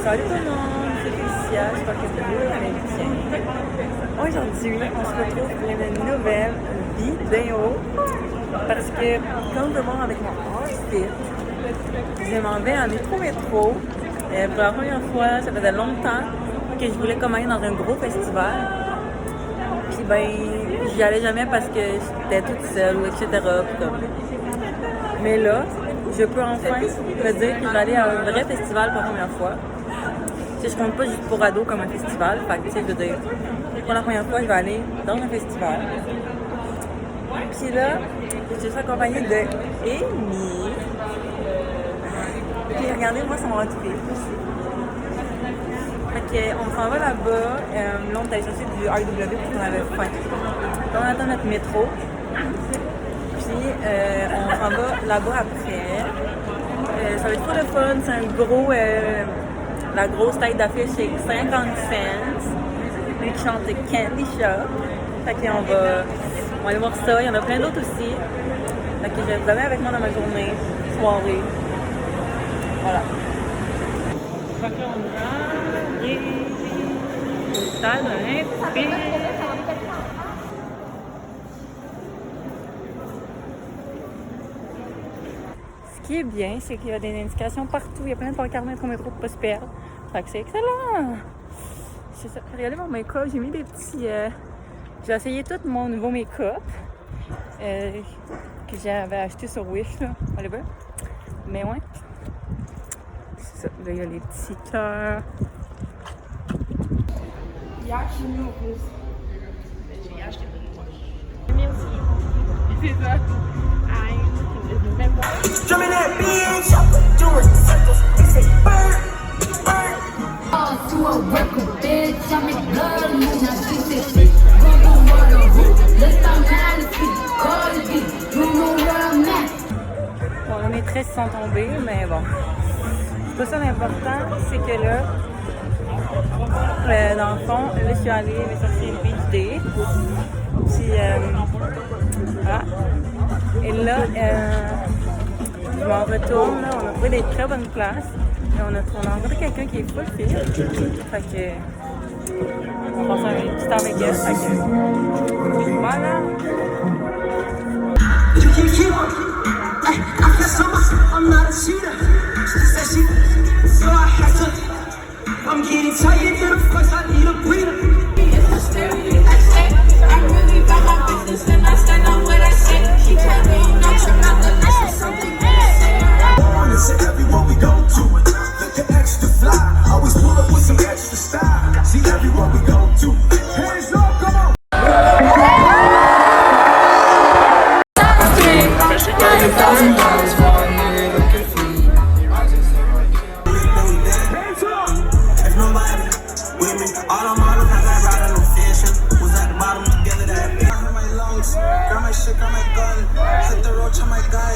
Salut tout le monde, c'est Félicia, j'espère que vous allez bien. Aujourd'hui, on se retrouve pour une nouvelle vidéo parce que, comme de voir avec mon outfit, je m'en vais en métro. Pour la première fois, ça faisait longtemps que je voulais comme aller dans un gros festival. Puis ben, j'y allais jamais parce que j'étais toute seule ou etc. Mais là, je peux enfin me dire que je vais aller à un vrai festival pour la première fois. Je compte pas juste pour ados comme un festival. Fait que, je veux dire, pour la première fois, je vais aller dans un festival. Puis là, je suis accompagnée de Amy. Puis regardez-moi son outfit. Fait qu'on s'en va là-bas. Là, on est allé chercher du RW parce qu'on avait faim. Là, on attend notre métro. Puis on s'en va là-bas après. Ça va être trop le fun. C'est un gros... la grosse tête d'affiche, c'est 50 cents. Lui qui chante Candy Shop. Fait qu'on va aller voir ça. Il y en a plein d'autres aussi. Fait que je vais vous amener avec moi dans ma journée, soirée. Voilà. Fait qu'on arrive au stade olympique. Ce qui est bien, c'est qu'il y a des indications partout. Il y a plein de pancartes au métro pour pas se perdre. Fait que c'est excellent! C'est ça. Regardez mon make-up. J'ai mis des petits... J'ai essayé tout mon nouveau make-up que j'avais acheté sur Wish, là. Whatever. Mais ouais. C'est ça. Là, il y a les petits cœurs. C'est ça. Drumming that bitch, doing circles, they say burn, burn. To a record, bitch, I make blood move, now she say shit. Go water, let's start mad and speak, call it beat, you know where I'm at. Bon, la maîtresse sont tombées, mais bon. C'est pas ça l'important, c'est que là, dans le fond, là, je suis allée me chercher une beach day. Puis, voilà. Et là, je m'en retourne, là, on a trouvé des très bonnes places. Et on a rencontré quelqu'un qui est full fit. Fait que, on passe un petit temps avec elle. Fait que, voilà. I'm getting tired of the fucks, I need a breather. I'm really about my business and I stand on what I say. She tell me you know you're not the last something you say. It's everywhere we go to it. Looking extra fly, always pull up with some extra style. See everywhere we go to. Hands up, come on. $1,000 for a nigga looking free. Hands up. If nobody with me, all the models have that ride on the fishing. Was at the bottom together that big. Grab my lungs, grab my shit, grab my gun. Hit the roach on my guy.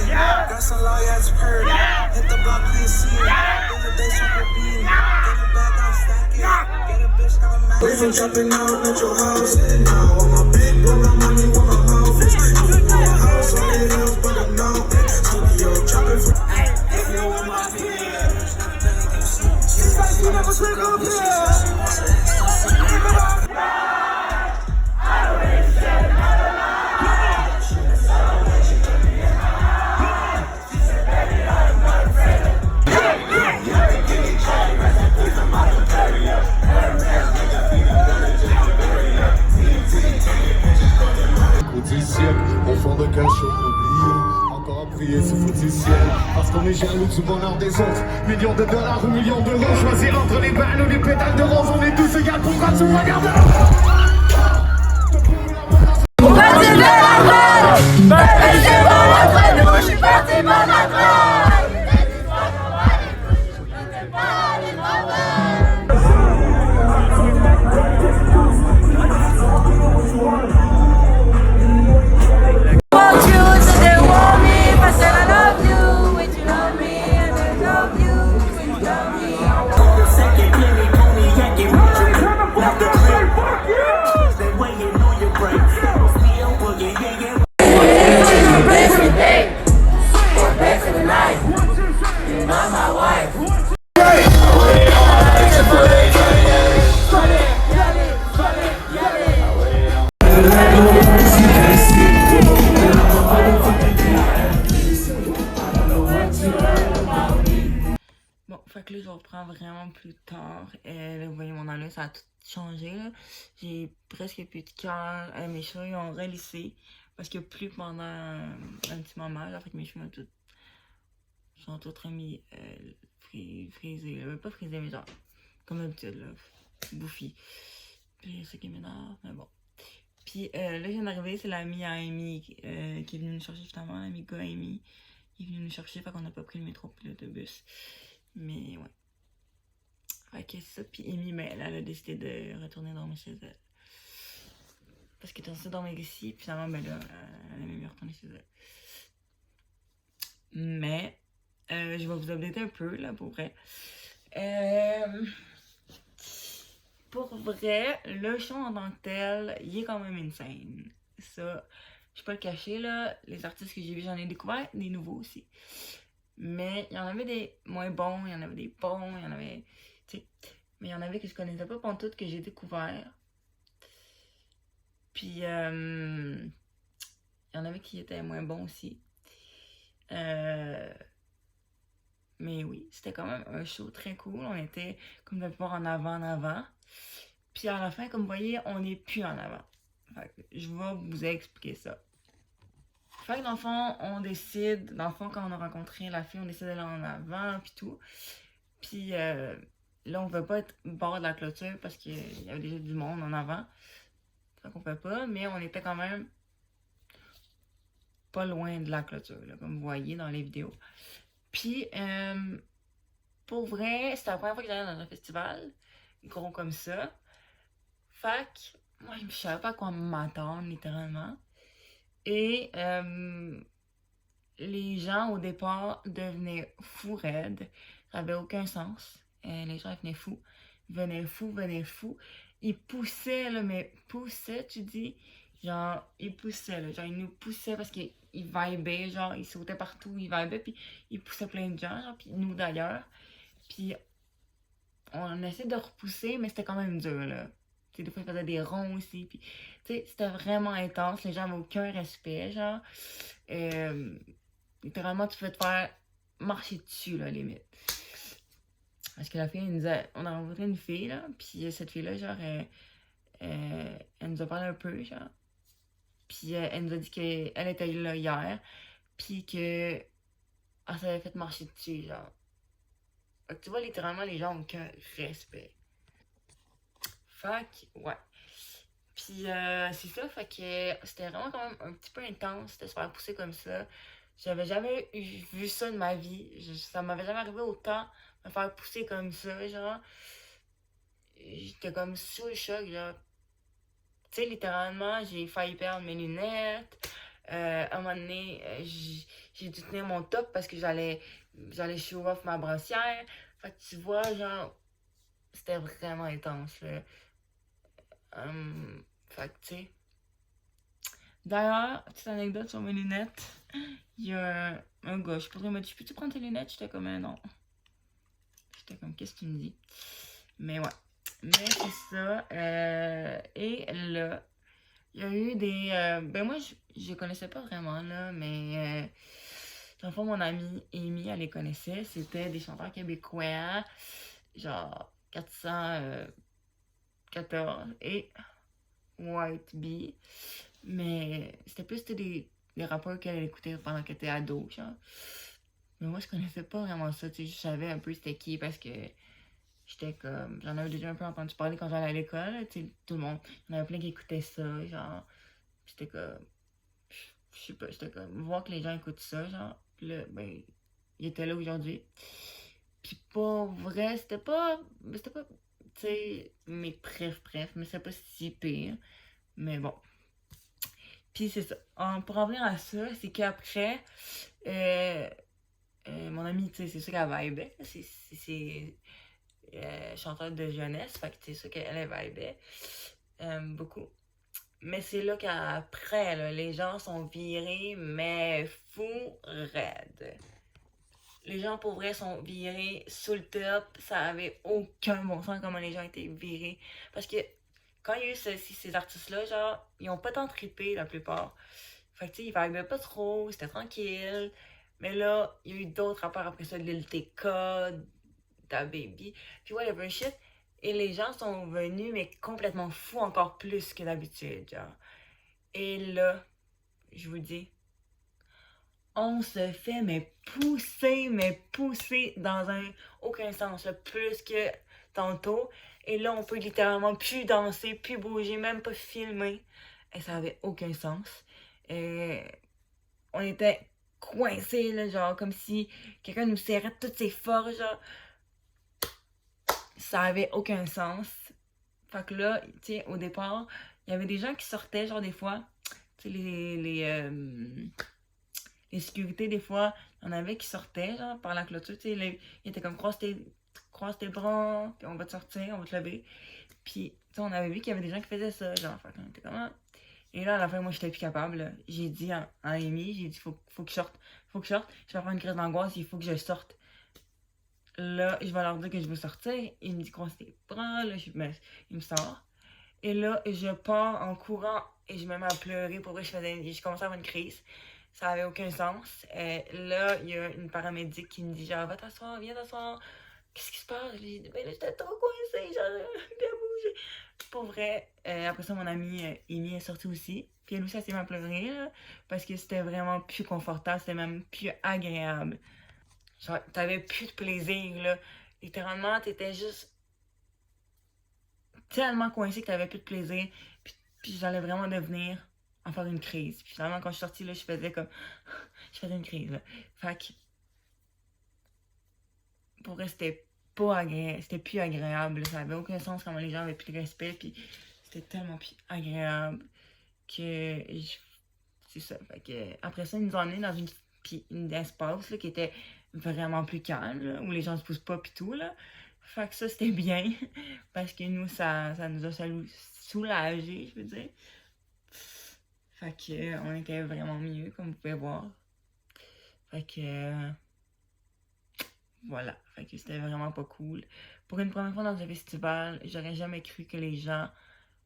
Got some lawyers heard. Hit the block, please see it. In the day, super beam. Get it back, I'll stack it. Get a bitch, got a man. We from jumping out at your house. Now I'm a big boy, got money with my mouth. I'm a house on the hills, but I know. Studio jumping for. If you want my feelings. She's like, you never took a pill. Au fond de cachot oublié, encore à prier ce foutu ciel. Parce qu'on est jaloux du bonheur des autres. Millions de dollars ou millions d'euros, choisir entre les balles ou les pétales de rose. On est tous égales, pourquoi tu me regardes? On va tirer la balle, mais c'est pas la traîne, moi je suis parti par la traîne. Fuck yeah! que là, je reprends vraiment plus tard. Là, vous voyez mon enlevé, ça a tout changé, là. J'ai presque plus de cœur. Mes cheveux, ils ont relissé. Parce que plus pendant un petit moment, là, fait que mes cheveux sont tous remis frisés. Là. Pas frisés, mais genre, comme d'habitude, là. Bouffi. Puis c'est ça qui m'énerve, mais bon. Puis là, je viens d'arriver, c'est l'ami à Amy qui est venue nous chercher justement, l'ami gars Amy. Il est venu nous chercher, fait qu'on n'a pas pris le métro puis l'autobus. Mais ouais. Fait que c'est ça. Puis Amy, ben, elle a décidé de retourner dormir chez elle. Parce qu'elle était censée dormir ici, puis finalement, ben là, elle aimait mieux retourner chez elle. Mais, je vais vous updater un peu, là, pour vrai. Pour vrai, le show en tant que tel, il est quand même insane. Ça, je peux pas le cacher, là. Les artistes que j'ai vus, j'en ai découvert des nouveaux aussi. Mais il y en avait des moins bons, il y en avait des bons, il y en avait. Tu sais. Mais il y en avait que je connaissais pas pantoute que j'ai découvert. Puis il y en avait qui étaient moins bons aussi. Mais oui, c'était quand même un show très cool. On était comme de pouvoir en avant. Puis à la fin, comme vous voyez, on n'est plus en avant. Fait que je vais vous expliquer ça. Fait que dans le fond, on décide, dans le fond, quand on a rencontré la fille, on décide d'aller en avant, puis tout. Puis là, on ne veut pas être bord de la clôture parce qu'il y avait déjà du monde en avant. Fait qu'on ne peut pas, mais on était quand même pas loin de la clôture, là, comme vous voyez dans les vidéos. Puis, pour vrai, c'était la première fois que j'allais dans un festival gros comme ça. Fait que, moi, je savais pas à quoi m'attendre, littéralement. Et les gens, au départ, devenaient fous raides. Ça n'avait aucun sens. Les gens venaient fous. Ils poussaient, là, mais poussaient, tu dis. Genre, ils poussaient, là. Genre, ils nous poussaient parce qu'ils vibaient, genre, ils sautaient partout, ils vibaient, puis ils poussaient plein de gens, genre, puis nous d'ailleurs. Puis on essaie de repousser, mais c'était quand même dur, là. T'sais, des fois, ils faisaient des ronds aussi, puis, tu sais, c'était vraiment intense. Les gens n'avaient aucun respect, genre. Littéralement, tu peux te faire marcher dessus, là, limite. Parce que la fille, on a rencontré une fille, là, puis cette fille-là, genre, elle nous a parlé un peu, genre. Puis elle nous a dit qu'elle était là hier, puis que elle s'avait fait marcher dessus, genre. Fait que tu vois, littéralement, les gens ont aucun respect. Fait que, ouais. Puis c'est ça, fait que c'était vraiment quand même un petit peu intense de se faire pousser comme ça. J'avais jamais vu ça de ma vie. Ça m'avait jamais arrivé autant me faire pousser comme ça, genre. J'étais comme sous le choc, genre. Tu sais, littéralement, j'ai failli perdre mes lunettes. À un moment donné, j'ai dû tenir mon top parce que j'allais show off ma brossière. Fait que tu vois, genre, c'était vraiment intense, là. Fait que, tu sais. D'ailleurs, petite anecdote sur mes lunettes. Il y a un gars, je pourrais me dire, peux-tu prendre tes lunettes? J'étais comme, non. J'étais comme, qu'est-ce que tu me dis? Mais ouais. Mais c'est ça. Et là, il y a eu des... ben moi, je connaissais pas vraiment, là, mais... dans le fond, mon amie Amy, elle les connaissait. C'était des chanteurs québécois, genre 414 et White Bee. Mais c'était plus des rappeurs qu'elle écoutait pendant qu'elle était ado, genre. Mais moi, je connaissais pas vraiment ça, tu sais. Je savais un peu c'était qui parce que j'étais comme... J'en avais déjà un peu entendu parler quand j'allais à l'école, tu sais. Tout le monde... Il y en avait plein qui écoutaient ça, genre... J'étais comme... Je sais pas, j'étais comme... Voir que les gens écoutent ça, genre... Puis là, ben... Il était là aujourd'hui. Puis pour vrai, c'était pas... tu sais, mes bref, mais c'était pas si pire. Mais bon. Puis c'est ça. Pour en venir à ça, c'est qu'après, mon amie, tu sais, c'est sûr qu'elle vibait. C'est chanteuse de jeunesse, fait que c'est sûr qu'elle vibait beaucoup. Mais c'est là qu'après, là, les gens sont virés, mais fous raides. Les gens, pour vrai, sont virés sous le top. Ça avait aucun bon sens comment les gens étaient virés. Parce que quand il y a eu ces artistes-là, genre, ils ont pas tant trippé la plupart. Fait que tu sais, ils vibaient pas trop, c'était tranquille. Mais là, il y a eu d'autres rapports après ça, de Lil TK, ta baby. Puis whatever shit. Et les gens sont venus, mais complètement fous, encore plus que d'habitude, genre. Et là, je vous dis, on se fait mais pousser dans un aucun sens, là, plus que tantôt. Et là, on peut littéralement plus danser, plus bouger, même pas filmer. Et ça avait aucun sens. Et on était coincés, là, genre, comme si quelqu'un nous serrait de toutes ses forces, genre. Ça avait aucun sens. Fait que là, tu sais, au départ, il y avait des gens qui sortaient, genre, des fois, tu sais, les sécurités, des fois, il y en avait qui sortaient, genre, par la clôture, tu sais, ils étaient comme, croise tes bras, puis on va te sortir, on va te lever. Puis, tu sais, on avait vu qu'il y avait des gens qui faisaient ça, genre, fait qu'on était comme, ah. Et là, à la fin, moi, j'étais plus capable, là. J'ai dit à Amy, j'ai dit, faut que je sorte, je vais faire une crise d'angoisse, il faut que je sorte. Là, je vais leur dire que je veux sortir. Il me dit croise tes bras, là, il me sort. Et là, je pars en courant et je me mets à pleurer. Pour vrai, je commençais à avoir une crise. Ça avait aucun sens. Là, il y a une paramédic qui me dit genre, va t'asseoir, viens t'asseoir. Qu'est-ce qui se passe? J'ai dit, ben là, j'étais trop coincée, genre, bien bouger. Pour vrai, après ça, mon amie Amy est sortie aussi. Puis elle aussi, elle s'est mis à pleurer, là, parce que c'était vraiment plus confortable, c'était même plus agréable. Genre, t'avais plus de plaisir, là. Littéralement, t'étais juste tellement coincé que t'avais plus de plaisir. Puis j'allais vraiment devenir en faire une crise. Puis finalement, quand je suis sortie, là, je faisais comme... je faisais une crise, là. Fait que... Pour vrai, c'était pas agréable. C'était plus agréable, là. Ça avait aucun sens comment les gens avaient plus de respect. Puis c'était tellement plus agréable que... C'est ça. Fait que... Après ça, ils nous ont emmenés dans une espace, là, qui était vraiment plus calme, là, où les gens se poussent pas pis tout, là. Fait que ça, c'était bien, parce que nous, ça nous a soulagés, je veux dire. Fait que, on était vraiment mieux, comme vous pouvez voir. Fait que, voilà. Fait que c'était vraiment pas cool. Pour une première fois dans un festival, j'aurais jamais cru que les gens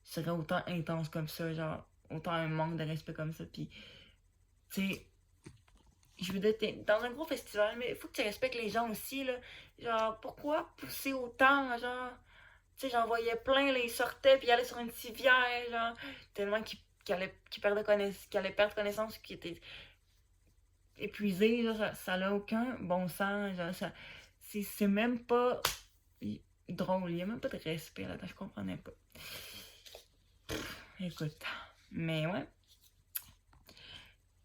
seraient autant intenses comme ça, genre, autant un manque de respect comme ça, pis, tu sais, je veux dire, t'es dans un gros festival, mais il faut que tu respectes les gens aussi, là. Genre, pourquoi pousser autant, genre? Tu sais, j'en voyais plein, là, ils sortaient, puis ils allaient sur une civière, genre, tellement qu'ils allaient perdre connaissance, qu'ils étaient épuisés, là, ça n'a aucun bon sens, genre, c'est même pas drôle, il n'y a même pas de respect là-dedans, je comprenais pas. Écoute, mais ouais.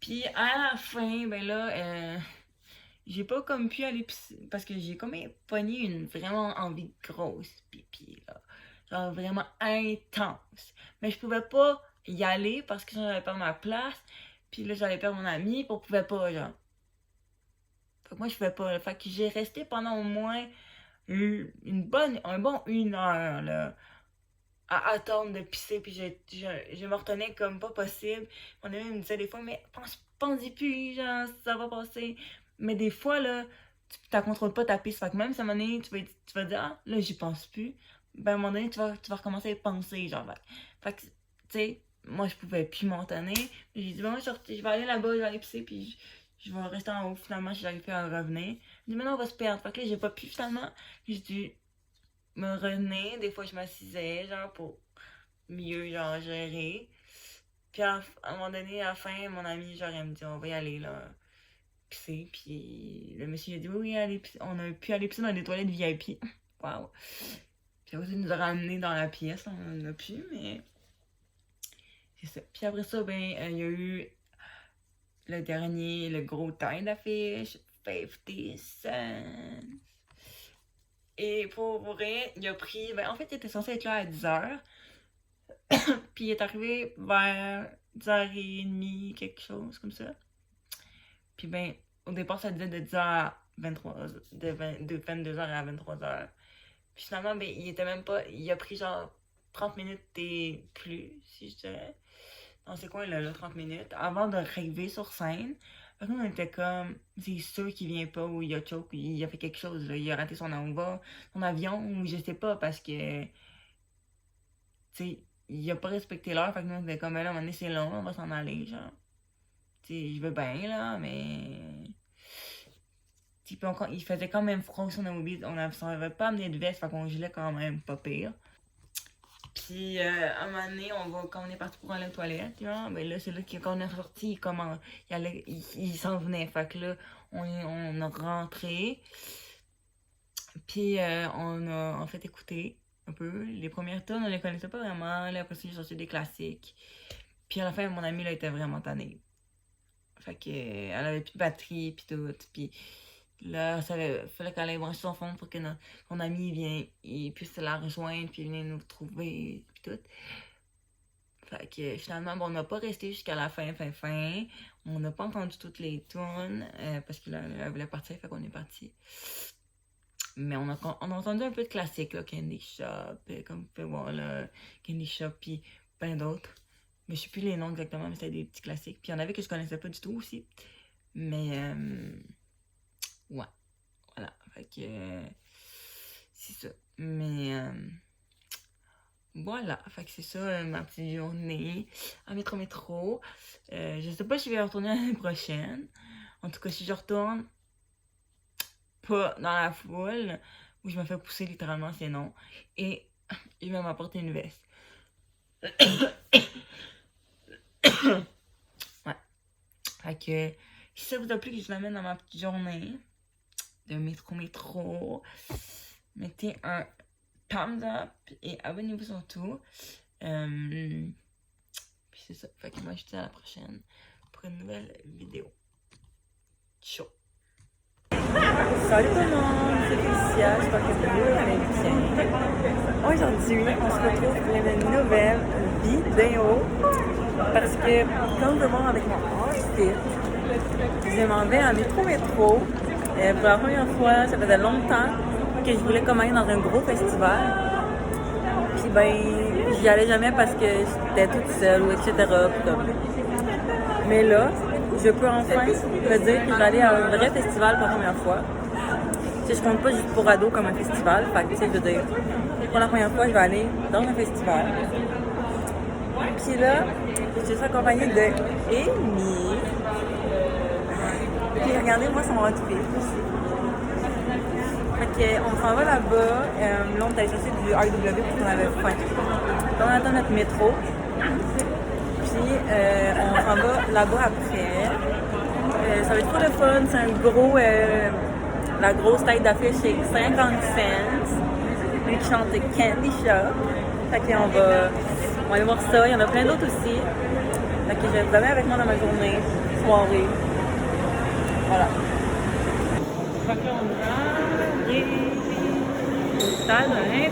Puis à la fin, ben là, j'ai pas comme pu aller pisser, parce que j'ai comme pogné une vraiment envie de grosse pipi, là. Genre vraiment intense. Mais je pouvais pas y aller parce que j'allais perdre ma place. Puis là, j'allais perdre mon ami, puis on pouvait pas, genre. Fait que moi, je pouvais pas, là. Fait que j'ai resté pendant au moins un bon 1 heure, là, à attendre de pisser, puis je me retenais comme pas possible. Mon ami me disait des fois, mais pense-y plus, genre, ça va passer. Mais des fois, là, tu contrôles pas ta piste. Fait que même si à un moment donné, tu vas dire, ah, là, j'y pense plus. Ben, à un moment donné, tu vas recommencer à y penser, genre. Fait que, tu sais, moi, je pouvais plus m'entonner. J'ai dit, ben, moi, je vais aller là-bas, je vais aller pisser, puis je vais rester en haut. Finalement, j'arrive plus à revenir. Je dis, maintenant, on va se perdre. Fait que là, j'ai pas pu, finalement. J'ai dû me retenir. Des fois, je m'assisais, genre, pour mieux, genre, gérer. Puis, à un moment donné, à la fin, mon ami, genre, il me dit, on va y aller, là. Pisser, puis le monsieur a dit oui, allez, on a pu aller pisser dans des toilettes VIP. Waouh! Puis après, il nous a ramenés dans la pièce, on en a pu, mais c'est ça. Puis après ça, ben, il y a eu le gros temps d'affiche, 50 Cent. Et pour vrai, il a pris, ben en fait, il était censé être là à 10h. Puis il est arrivé vers 10h30, quelque chose comme ça. Puis ben, au départ, ça disait de 10h à 23, de 22h à 23h. Puis finalement, ben, il était même pas, il a pris genre 30 minutes et plus, si je dirais. Dans ces coins-là, 30 minutes, avant d'arriver sur scène. Fait que nous, on était comme, c'est sûr qu'il vient pas, ou il a choke, il a fait quelque chose, là. Il a raté son avion, ou je sais pas, parce que, tu sais, il a pas respecté l'heure. Fait que nous, on était comme, là, à un moment donné, c'est long, on va s'en aller, genre. Tu sais, je veux bien, là, mais... Tu Puis il faisait quand même froid sur nos mobiles. On n'avait pas amené de veste, fait qu'on gelait quand même pas pire. Puis à un moment donné, quand on est parti pour aller aux toilettes, ben là, c'est là quand on est sorti, il s'en venait. Fait que là, on a rentré. Puis on a en fait écouté un peu. Les premières tunes, on les connaissait pas vraiment. Là, après ça, j'ai sorti des classiques. Puis à la fin, mon amie là était vraiment tannée. Fait que elle avait plus de batterie, puis tout. Puis là, il fallait qu'elle aille brancher son phone pour que mon ami puisse la rejoindre, puis venir nous trouver, puis tout. Fait que finalement, bon, on n'a pas resté jusqu'à la fin. On n'a pas entendu toutes les tunes, parce qu'elle voulait partir, fait qu'on est parti. Mais on a entendu un peu de classiques, là, Candy Shop, comme vous pouvez voir, là, Candy Shop, puis plein d'autres. Mais je sais plus les noms exactement, mais c'était des petits classiques. Puis il y en avait que je connaissais pas du tout aussi. Mais, ouais. Voilà. Fait que, c'est ça. Mais, voilà. Fait que c'est ça, ma petite journée à Métro. Je sais pas si je vais retourner l'année prochaine. En tout cas, si je retourne pas dans la foule, où je me fais pousser littéralement, c'est non. Et je vais m'apporter une veste. Ouais. Fait que si ça vous a plu que je vous amène dans ma petite journée de métro, mettez un thumbs up et abonnez-vous surtout. Puis c'est ça. Fait que moi je vous dis à la prochaine pour une nouvelle vidéo. Ciao. Salut tout le monde, c'est Félicia, j'espère que vous allez bien. Aujourd'hui, on se retrouve pour une nouvelle vidéo parce que, comme je vois avec mon outfit, je m'en vais en métro. Pour la première fois, ça faisait longtemps que je voulais comme aller dans un gros festival. Puis ben, j'y allais jamais parce que j'étais toute seule ou etc. Mais là, je peux enfin me dire que je vais aller à un vrai festival pour la première fois. Je compte pas juste pour ados comme un festival. Fait que, je veux dire, pour la première fois, je vais aller dans un festival. Puis là, je suis accompagnée de Amy. Puis regardez-moi son outfit. Fait qu'on s'en va là-bas. Là, on est allé chercher du RW parce qu'on avait faim. On attend notre métro. Puis on s'en va là-bas après. Ça va être trop le fun. C'est un gros... la grosse tête d'affiche, c'est 50 cents. Lui qui chante Candy Shop. Fait qu'on va aller voir ça. Il y en a plein d'autres aussi. Fait que je vais vous amener avec moi dans ma journée, soirée. Voilà. Fait qu'on arrive au stade olympique.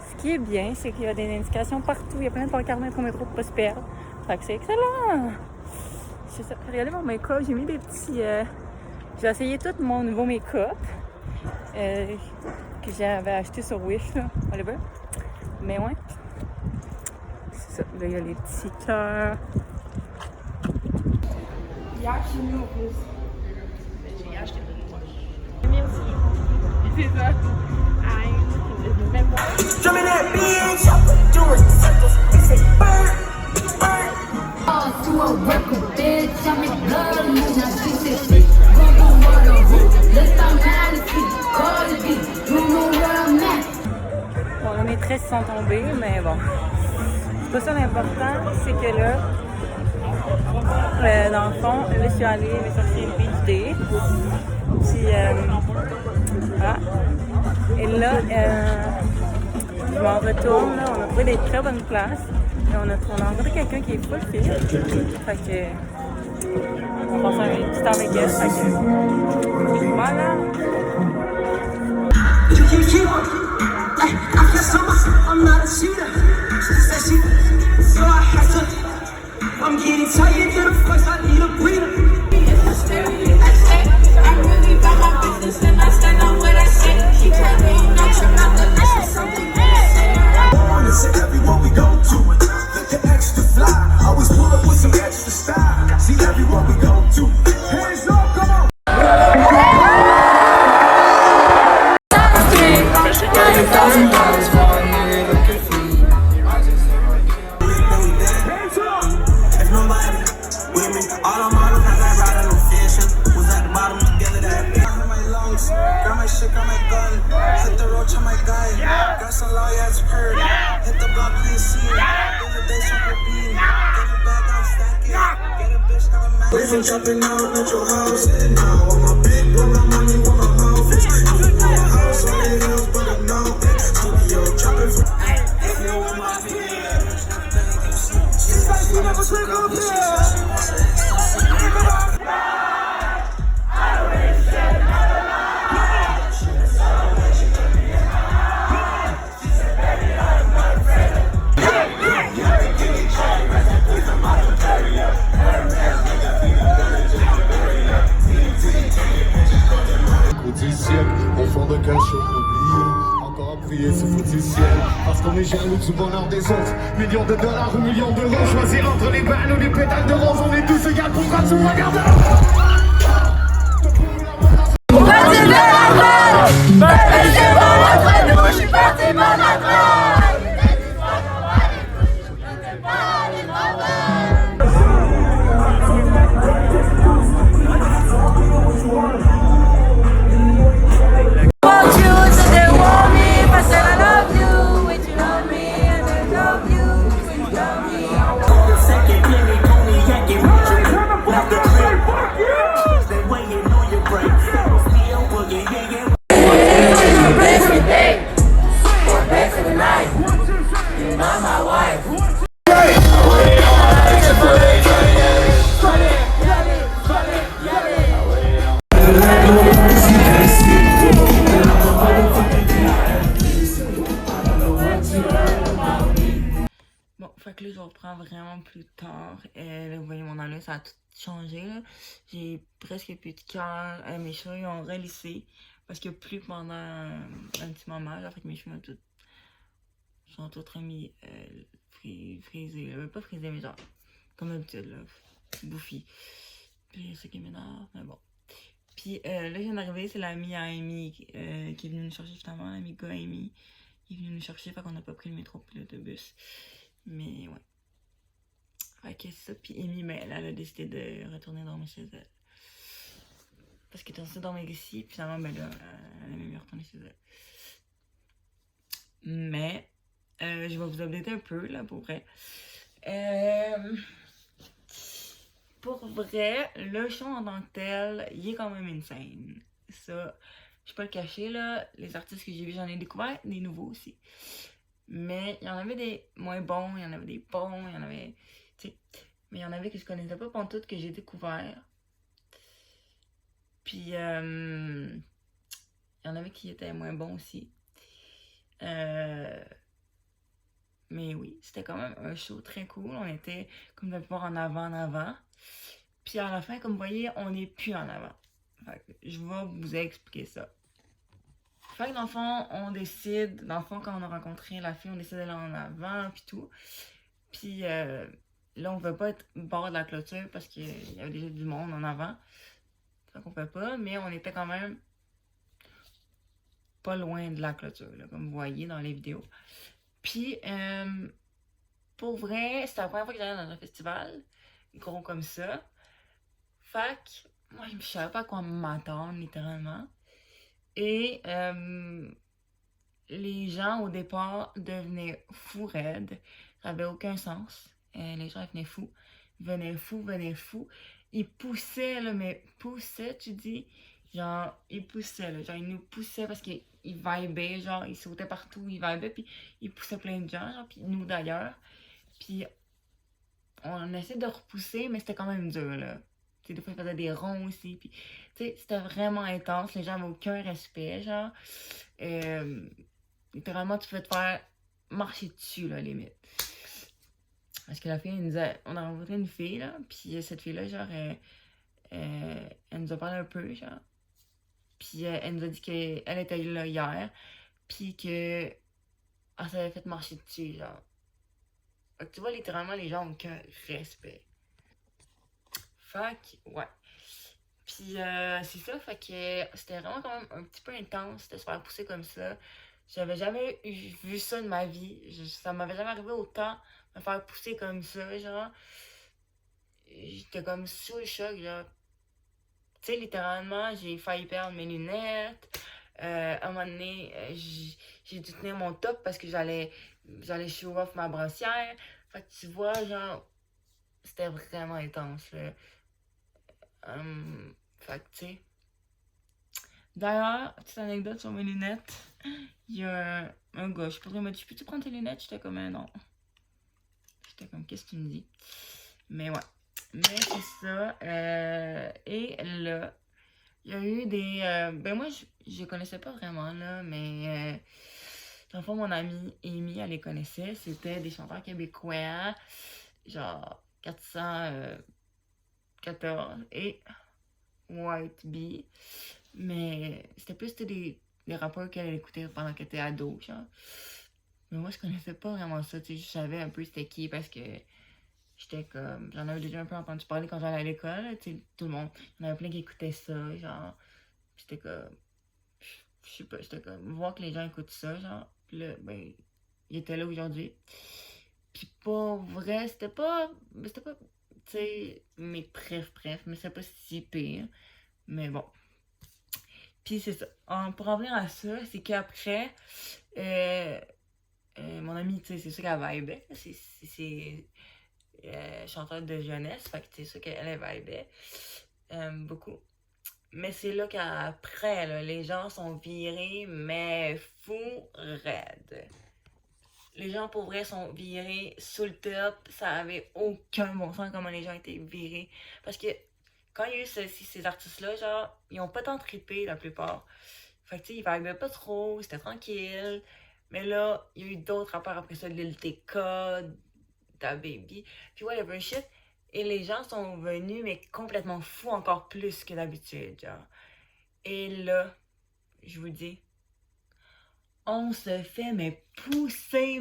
Ce qui est bien, c'est qu'il y a des indications partout. Il y a plein de pancartes au métro pour pas se perdre. Fait que c'est excellent! Regardez mon make-up, j'ai mis des petits... J'ai essayé tout mon nouveau make-up que j'avais acheté sur Wish, là, whatever. Mais ouais. C'est ça. Là, il y a les petits cœurs. J'ai acheté Merci. C'est ça. Drumming that bitch, doing circles, they say burn, burn. To a record, bitch, I'm in love, you know, she said, go what a hoop, let's start mad at you, call it beat, you know where I'm at. Bon, les maîtresses sont tombées, mais bon. C'est pas ça l'important, c'est que là, dans le fond, là, je suis allée me chercher une beach day. Puis, voilà. Et là, je m'en retourne, là, on a trouvé des très bonnes places. Et on a rencontré quelqu'un qui est full fit. Fait que, on passe un petit temps avec elle. Fait que, voilà. I'm not a shooter. She said she, so I had to. I'm getting tired to the first, I need a breather. I'm really about my business and I stand on what I say. She tell me you know you're not the listen something you say. It's everywhere we go to. The extra fly, always pull up with some extra style. See everywhere we go to. Hands up, come on. $1,000 for a nigga that can feed. Hands life and jumping out at your house. Now all my big brother money want my mouth. My house on the hills, but I know. Studio jumping for. If you want my video, she's like, you never took up here. Du siècle, au fond de cachot oublié, encore à prier ce foutu ciel, parce qu'on est jaloux du bonheur des autres. Millions de dollars ou millions d'euros, choisir entre les balles ou les pétales de rose, on est tous égales, pourquoi tu me regardes? Bon, fait que là, je reprends vraiment plus tard. Là, vous voyez mon enlevé, ça a tout changé. J'ai presque plus de cœur. Mes cheveux ils ont relissé. Parce que plus pendant un petit moment. Là, fait que mes cheveux sont tous remis frisés. Pas frisés, mais genre, comme d'habitude, là, bouffi. Puis c'est ça qui m'énerve, mais bon. Puis là, je viens d'arriver, c'est l'amie à Amy qui est venue nous chercher finalement. L'ami gars Amy. Il est venu nous chercher, fait qu'on n'a pas pris le métro puis l'autobus. Mais ouais. Fait que c'est ça. Puis Amy, ben, elle a décidé de retourner dormir chez elle. Parce qu'elle était censée dormir ici, puis finalement, ben là, elle aimait mieux retourner chez elle. Mais, je vais vous updater un peu, là, pour vrai. Pour vrai, le show en tant que tel, il est quand même insane. Ça, je peux le cacher, là. Les artistes que j'ai vus, j'en ai découvert des nouveaux aussi. Mais il y en avait des moins bons, il y en avait des bons, il y en avait. Tu sais. Mais il y en avait que je connaissais pas pantoute que j'ai découvert. Puis il y en avait qui étaient moins bons aussi. Mais oui, c'était quand même un show très cool. On était comme de pouvoir en avant. Puis à la fin, comme vous voyez, on n'est plus en avant. Fait que je vais vous expliquer ça. Fait que dans le fond, on décide, dans le fond, quand on a rencontré la fille, on décide d'aller en avant, puis tout. Puis là, on ne veut pas être bord de la clôture parce qu'il y avait déjà du monde en avant. Fait qu'on ne peut pas, mais on était quand même pas loin de la clôture, là, comme vous voyez dans les vidéos. Puis, pour vrai, c'était la première fois que j'allais dans un festival, gros comme ça. Fait que, moi, je ne savais pas à quoi m'attendre, littéralement. Et les gens, au départ, devenaient fous raides. Ça n'avait aucun sens. Les gens venaient fous. Ils poussaient, là, mais poussaient, tu dis. Genre, ils poussaient, là. Genre, ils nous poussaient parce qu'ils vibaient, genre, ils sautaient partout, ils vibaient, puis ils poussaient plein de gens, genre, puis nous d'ailleurs. Puis on essaie de repousser, mais c'était quand même dur, là. T'sais, des fois, ils faisaient des ronds aussi, puis, tu sais, c'était vraiment intense. Les gens n'avaient aucun respect, genre. Littéralement, tu pouvais te faire marcher dessus, là, limite. Parce que la fille, on a rencontré une fille, là, puis cette fille-là, genre, elle nous a parlé un peu, genre. Puis elle nous a dit qu'elle était là hier, puis qu'elle s'avait fait marcher dessus, genre. Fait que tu vois, littéralement, les gens ont aucun respect. Fait que, ouais. Puis c'est ça, fait que c'était vraiment quand même un petit peu intense de se faire pousser comme ça. J'avais jamais vu ça de ma vie. Ça m'avait jamais arrivé autant me faire pousser comme ça, genre. J'étais comme sous le choc, genre. Tu sais, littéralement, j'ai failli perdre mes lunettes. À un moment donné, j'ai dû tenir mon top parce que j'allais show off ma brossière. Fait que tu vois, genre, c'était vraiment intense, là. Fait que, tu sais. D'ailleurs, petite anecdote sur mes lunettes. Il y a un gars, je pourrais me dire, peux-tu prendre tes lunettes? J'étais comme, non. J'étais comme, qu'est-ce que tu me dis? Mais ouais. Mais c'est ça. Et là, il y a eu des... ben moi, je les connaissais pas vraiment, là, mais... dans le fond, mon amie Amy, elle les connaissait. C'était des chanteurs québécois, genre 414 et White Bee. Mais c'était plus des rappeurs qu'elle écoutait pendant qu'elle était ado, genre. Mais moi, je connaissais pas vraiment ça, tu sais. Je savais un peu c'était qui parce que j'étais comme... J'en avais déjà un peu entendu parler quand j'allais à l'école, tu sais. Tout le monde, il y en avait plein qui écoutaient ça, genre. J'étais comme... Je sais pas, j'étais comme... Voir que les gens écoutent ça, genre. Puis là, ben, il était là aujourd'hui. Puis pas vrai, c'était pas, tu sais, mes bref, mais c'est pas si pire. Mais bon. Puis c'est ça. Pour en venir à ça, c'est qu'après, mon amie, tu sais, c'est sûr qu'elle vibait. C'est chanteuse de jeunesse, fait que c'est sûr qu'elle vibait beaucoup. Mais c'est là qu'après, là, les gens sont virés, mais fous raides. Les gens, pour vrai, sont virés sous le top. Ça avait aucun bon sens comment les gens étaient virés. Parce que quand il y a eu ces artistes-là, genre, ils ont pas tant trippé, la plupart. Fait que, tu sais, ils vibaient pas trop, c'était tranquille. Mais là, il y a eu d'autres rapports après ça, de Lil TK, DaBaby, puis whatever shit. Et les gens sont venus, mais complètement fous, encore plus que d'habitude, genre. Et là, je vous dis, on se fait, mais pousser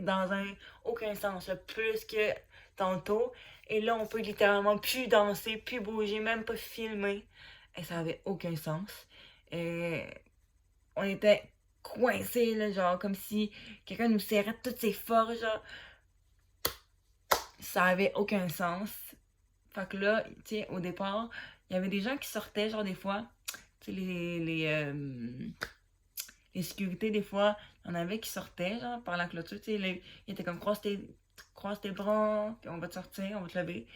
dans aucun sens, là, plus que tantôt. Et là, on peut littéralement plus danser, plus bouger, même pas filmer. Et ça avait aucun sens. Et on était coincés, là, genre, comme si quelqu'un nous serrait de toutes ses forces, genre. Ça avait aucun sens. Fait que là, tu sais, au départ, il y avait des gens qui sortaient, genre, des fois, tu sais, les sécurités, des fois, il y en avait qui sortaient, genre, par la clôture, tu sais, ils étaient comme, croise tes bras, puis on va te sortir, on va te lever.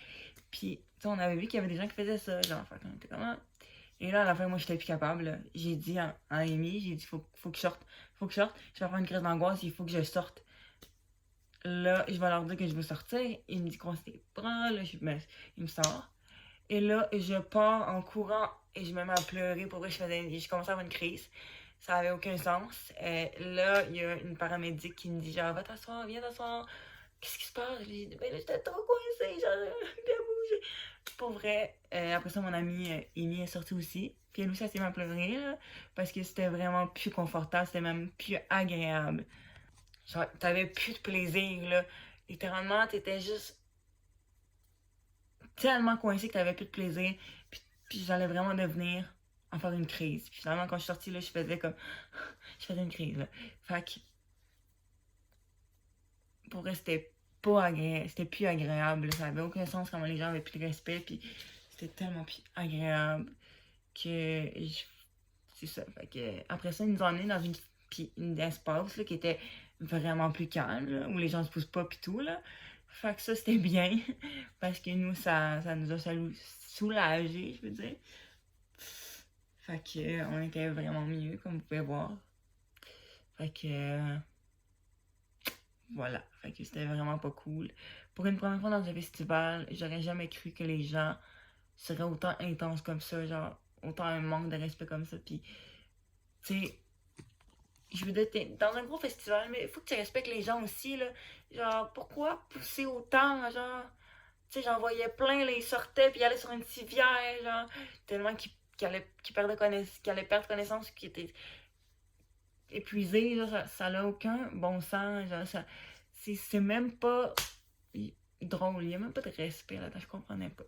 Puis, tu sais, on avait vu qu'il y avait des gens qui faisaient ça, genre, fait qu'on était comme, ah. Et là, à la fin, moi, j'étais plus capable, là. J'ai dit à Amy, j'ai dit, faut que je sorte, je vais faire une crise d'angoisse, il faut que je sorte. Là, je vais leur dire que je veux sortir. Il me dit qu'on s'est bras, là, il me sort. Et là, je pars en courant et je me mets à pleurer. Pour vrai, je commençais à avoir une crise. Ça avait aucun sens. Là, il y a une paramédic qui me dit genre, va t'asseoir, viens t'asseoir. Qu'est-ce qui se passe? J'ai dit, ben là, j'étais trop coincée, genre, bien bougé. Pour vrai, après ça, mon amie Amy est sortie aussi. Puis elle aussi, elle s'est mis à pleurer, là, parce que c'était vraiment plus confortable, c'était même plus agréable. Genre, t'avais plus de plaisir, là. Littéralement, t'étais juste tellement coincé que t'avais plus de plaisir. Puis j'allais vraiment devenir en faire une crise. Puis finalement, quand je suis sortie, là, je faisais une crise, là. Fait que... pour vrai, c'était plus agréable, là. Ça avait aucun sens comment les gens avaient plus de respect. Puis c'était tellement plus agréable que... c'est ça. Fait que... après ça, ils nous ont emmenés dans une espace, là, qui était vraiment plus calme, là, où les gens se poussent pas pis tout, là. Fait que ça, c'était bien, parce que nous, ça nous a soulagés, je veux dire. Fait que on était vraiment mieux, comme vous pouvez voir. Fait que... voilà. Fait que c'était vraiment pas cool. Pour une première fois dans un festival, j'aurais jamais cru que les gens seraient autant intenses comme ça, genre, autant un manque de respect comme ça, pis... tu sais... je veux dire, t'es dans un gros festival, mais il faut que tu respectes les gens aussi, là. Genre, pourquoi pousser autant, genre... tu sais, j'en voyais plein, là, ils sortaient, puis ils allaient sur une civière, genre... tellement qu'ils allaient perdre connaissance, qu'ils étaient épuisés, là, ça n'a aucun bon sens, genre, c'est même pas drôle, il n'y a même pas de respect là-dedans, je comprenais pas.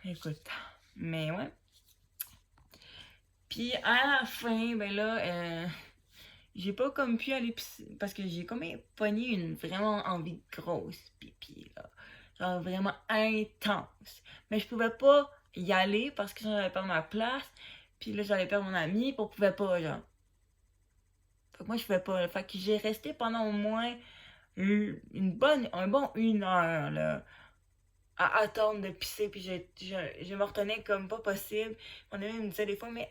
Écoute, mais ouais. Puis à la fin, ben là, j'ai pas comme pu aller parce que j'ai comme pogné une vraiment envie de grosse pipi, là. Genre vraiment intense. Mais je pouvais pas y aller parce que j'allais perdre ma place. Puis là, j'allais perdre mon ami, puis on pouvait pas, genre. Fait que moi, je pouvais pas, là. Fait que j'ai resté pendant au moins un bon 1 heure, là, à attendre de pisser, puis je me retenais comme pas possible. Mon ami me disait des fois, mais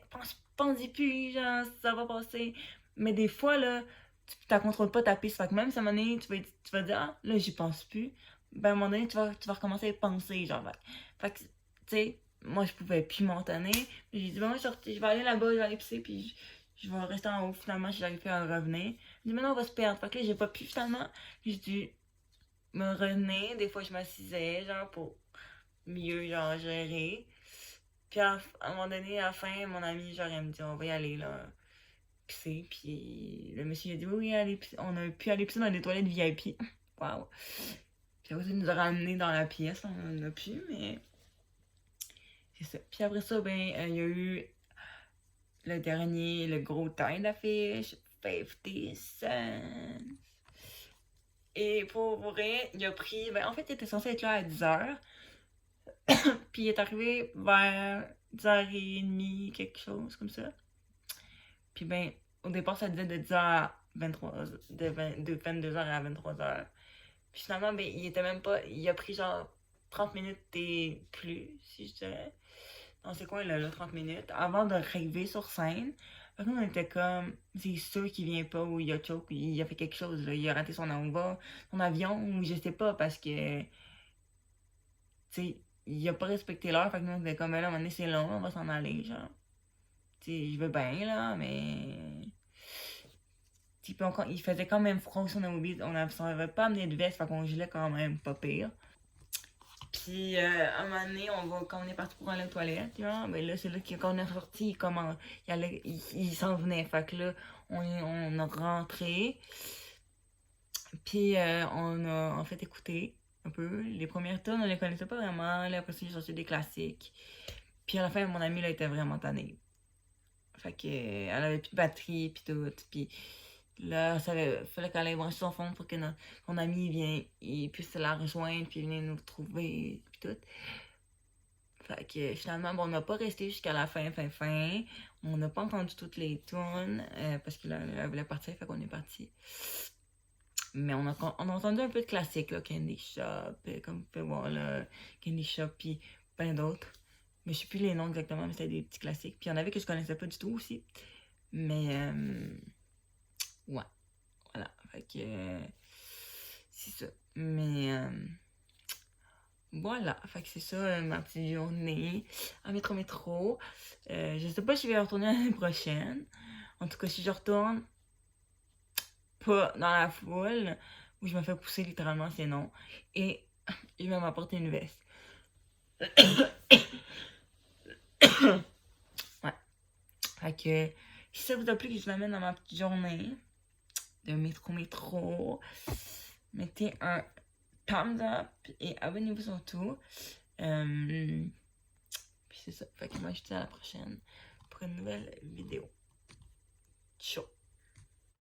pense-y plus, genre, ça va passer. Mais des fois, là, tu contrôles pas ta pisse. Fait que même si à un moment donné, tu vas dire, ah, là, j'y pense plus. Ben, à un moment donné, tu vas recommencer à penser, genre. Fait que, tu sais, moi, je pouvais plus m'entonner. J'ai dit, bon, je vais aller là-bas, je vais aller pisser, puis je vais rester en haut. Finalement, j'arrive plus à revenir. J'ai dit, maintenant, on va se perdre. Fait que là, j'ai pas pu, finalement. J'ai dû me revenir. Des fois, je m'assisais, genre, pour mieux, genre, gérer. Puis, à un moment donné, à la fin, mon ami, genre, il me dit, on va y aller, là, pisser. Puis, le monsieur, il a dit, oui, allez, on a pu aller pisser dans des toilettes VIP. Waouh! Puis après, il nous a ramenés dans la pièce, on en a pu, mais c'est ça. Puis après ça, ben, il y a eu le gros time d'affiche, 50 Cent. Et pour vrai, il a pris, ben en fait, il était censé être là à 10h. Puis il est arrivé vers 10h30, quelque chose comme ça. Puis ben, au départ, ça disait de 10h à 23, de 22h à 23h. Puis finalement, ben, il était même pas. Il a pris genre 30 minutes et plus, si je dirais. Dans ces coins-là, 30 minutes, avant d'arriver sur scène. Fait que nous, on était comme, c'est sûr qu'il vient pas, ou il a choke, ou il a fait quelque chose, là. Il a raté son avion, ou je sais pas, parce que, tu sais, il a pas respecté l'heure. Fait que nous, on était comme, ben là, à un moment donné, c'est long, on va s'en aller, genre. Tu sais, je veux bien, là, mais. Puis il faisait quand même froid aussi, on n'avait pas amené de veste, fait qu'on gelait quand même pas pire. Puis à un moment donné, quand on est parti pour aller aux toilettes, ben là, c'est là quand on est sorti, il s'en venait. Fait que là, on a rentré. Puis on a en fait écouté un peu. Les premières tunes, on les connaissait pas vraiment. Là, après ça, j'ai sorti des classiques. Puis à la fin, mon amie, là, était vraiment tannée. Fait que elle avait plus de batterie, puis tout. Puis là, fallait qu'elle aille brancher son phone pour que mon ami puisse la rejoindre, puis venir nous trouver, puis tout. Fait que finalement, bon, on n'a pas resté jusqu'à la fin. On n'a pas entendu toutes les tunes, parce qu'elle voulait partir, fait qu'on est parti. Mais on a entendu un peu de classiques, là, Candy Shop, comme vous pouvez voir, là, Candy Shop, puis plein d'autres. Mais je sais plus les noms exactement, mais c'était des petits classiques. Puis il y en avait que je connaissais pas du tout aussi. Mais, ouais. Voilà. Fait que, c'est ça. Mais, voilà. Fait que c'est ça, ma petite journée à métro. Je sais pas si je vais retourner l'année prochaine. En tout cas, si je retourne pas dans la foule, où je me fais pousser littéralement, c'est non. Et il va m'apporter une veste. Ouais. Fait que si ça vous a plu que je vous amène dans ma petite journée de métro, mettez un thumbs up et abonnez-vous surtout. Puis c'est ça. Fait que moi je vous dis à la prochaine pour une nouvelle vidéo. Ciao.